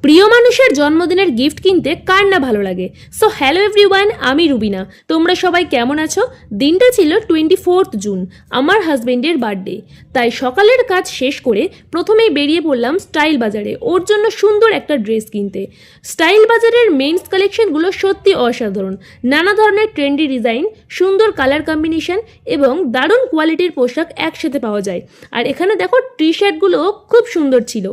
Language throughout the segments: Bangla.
প্রিয় মানুষের জন্মদিনের গিফট কিনতে কার না ভালো লাগে। সো হ্যালো এভরিওয়ান, আমি রুবিনা। তোমরা সবাই কেমন আছো? দিনটা ছিল 24 জুন, আমার হাজবেন্ডের বার্থডে। তাই সকালের কাজ শেষ করে প্রথমেই বেরিয়ে পড়লাম স্টাইল বাজারে ওর জন্য সুন্দর একটা ড্রেস কিনতে। স্টাইল বাজারের মেন্স কালেকশনগুলো সত্যি অসাধারণ। নানা ধরনের ট্রেন্ডি ডিজাইন, সুন্দর কালার কম্বিনেশন এবং দারুণ কোয়ালিটির পোশাক একসাথে পাওয়া যায়। আর এখানে দেখো টি শার্টগুলো খুব সুন্দর ছিল।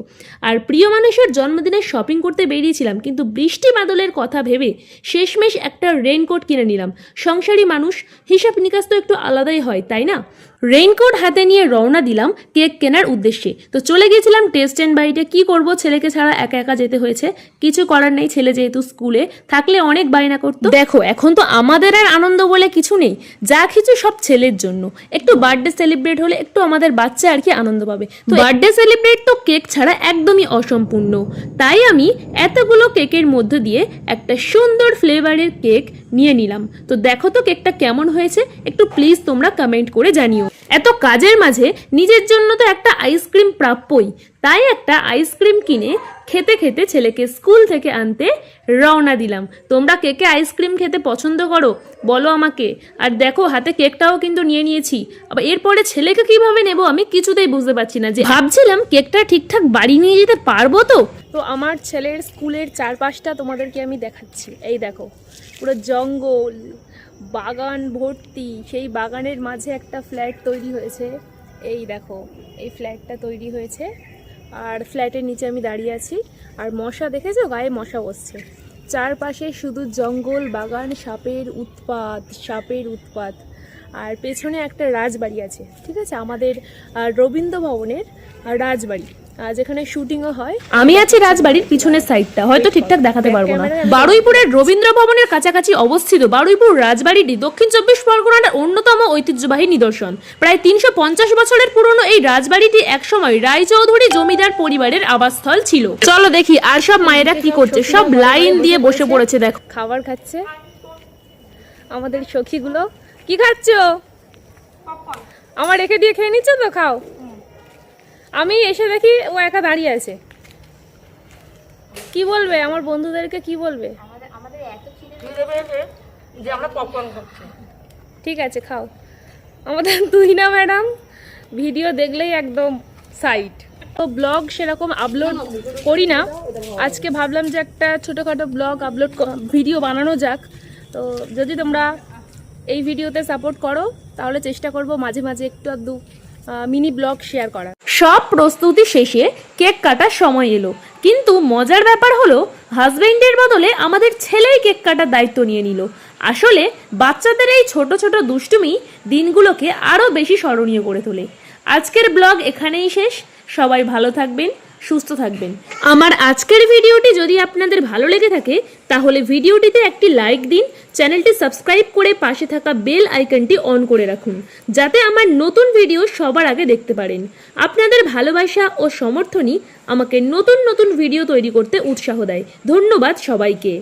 আর প্রিয় মানুষের জন্মদিনের শপিং করতে বেরিয়েছিলাম, কিন্তু বৃষ্টি বাদলের কথা ভেবে শেষমেশ একটা রেইনকোট কিনে নিলাম। সংসারী মানুষ, হিসাব নিকাশ তো একটু আলাদাই হয়, তাই না? রেইনকোট হাতে নিয়ে রওনা দিলাম কেক কেনার উদ্দেশ্যে। তো চলে গিয়েছিলাম টেস্ট অ্যান্ড বাইটে। কি করব, ছেলেকে ছাড়া একা একা যেতে হয়েছে, কিছু করার নেই। ছেলে যেহেতু স্কুলে থাকলে অনেক বায়না করতো। দেখো এখন তো আমাদের আর আনন্দ বলে কিছু নেই, যা কিছু সব ছেলের জন্য। একটু বার্থডে সেলিব্রেট হলে একটু আমাদের বাচ্চা আর কি আনন্দ পাবে। তো বার্থডে সেলিব্রেট তো কেক ছাড়া একদমই অসম্পূর্ণ। তাই আমি এতগুলো কেকের মধ্য দিয়ে একটা সুন্দর ফ্লেভারের কেক নিয়ে নিলাম। তো দেখো তো কেকটা কেমন হয়েছে, একটু প্লিজ তোমরা কমেন্ট করে জানিও। এত কাজের মাঝে নিজের জন্য তো একটা আইসক্রিম প্রাপ্যই। তাই একটা আইসক্রিম কিনে খেতে খেতে ছেলেকে স্কুল থেকে আনতে রওনা দিলাম। তোমরা কে কে আইসক্রিম খেতে পছন্দ করো বলো আমাকে। আর দেখো হাতে কেকটাও কিন্তু নিয়ে নিয়েছি। আবার এরপরে ছেলেকে কিভাবে নেব আমি কিছুতেই বুঝতে পারছি না। যে ভাবছিলাম কেকটা ঠিকঠাক বাড়ি নিয়ে যেতে পারবো তো। তো আমার ছেলের স্কুলের চারপাশটা তোমাদেরকে আমি দেখাচ্ছি। এই দেখো পুরো জঙ্গল, বাগান ভর্তি। সেই বাগানের মাঝে একটা ফ্ল্যাট তৈরি হয়েছে। এই দেখো এই ফ্ল্যাটটা তৈরি হয়েছে, আর ফ্ল্যাটের নিচে আমি দাঁড়িয়ে আছি। আর মশা দেখেছো, গায়ে মশা বসছে। চারপাশে শুধু জঙ্গল, বাগান, সাপের উৎপাত। আর পেছনে একটা রাজবাড়ি আছে, ঠিক আছে, আমাদের রবীন্দ্র ভবনের রাজবাড়ি, যেখানে শুটিংও হয়। আমি আছি রাজবাড়ির পিছনের সাইডটা, হয়তো ঠিকঠাক দেখাতে পারবো না। বারুইপুরের রবীন্দ্র ভবনের কাছাকাছি অবস্থিত বারুইপুর রাজবাড়িটি দক্ষিণ 24 পরগনার অন্যতম ঐতিহ্যবাহী নিদর্শন। প্রায় 350 বছরের পুরনো এই রাজবাড়িটি একসময় রায়চৌধুরী জমিদার পরিবারের আবাসস্থল ছিল। চলো দেখি আর সব মায়েরা কি করছে। সব লাইন দিয়ে বসে পড়েছে, দেখো খাবার খাচ্ছে আমাদের সখীগুলো। কি খাচ্ছ? আমার রেখে দিয়ে খেয়ে নিচ্ছ তো, খাও। আমি এসে দেখি ও একা দাঁড়িয়ে আছে। কি বলবে আমার বন্ধুদেরকে, কি বলবে? আমাদের এত খিদে পেয়েছে যে আমরা পপকর্ন খাচ্ছি। ঠিক আছে খাও। আমাদের তুই না ম্যাডাম ভিডিও দেখলেই একদম সাইট। তো ব্লগ সেরকম আপলোড করি না, আজকে ভাবলাম যে একটা ছোটোখাটো ব্লগ ভিডিও বানানো যাক। তো যদি তোমরা এই ভিডিওতে সাপোর্ট করো তাহলে চেষ্টা করব মাঝে মাঝে একটু আধটু মিনি ব্লগ শেয়ার করা। সব প্রস্তুতি শেষে কেক কাটার সময় এলো, কিন্তু মজার ব্যাপার হলো হাজবেন্ডের বদলে আমাদের ছেলেই কেক কাটার দায়িত্ব নিয়ে নিল। আসলে বাচ্চাদের এই ছোট ছোট দুষ্টুমি দিনগুলোকে আরও বেশি স্মরণীয় করে তোলে। আজকের ব্লগ এখানেই শেষ। সবাই ভালো থাকবেন, সুস্থ থাকবেন। আমার আজকের ভিডিওটি যদি আপনাদের ভালো লেগে থাকে তাহলে ভিডিওটিতে একটি লাইক দিন, চ্যানেলটি সাবস্ক্রাইব করে পাশে থাকা বেল আইকনটি অন করে রাখুন, যাতে আমার নতুন ভিডিও সবার আগে দেখতে পারেন। আপনাদের ভালোবাসা ও সমর্থনই আমাকে নতুন নতুন ভিডিও তৈরি করতে উৎসাহ দেয়। ধন্যবাদ সবাইকে।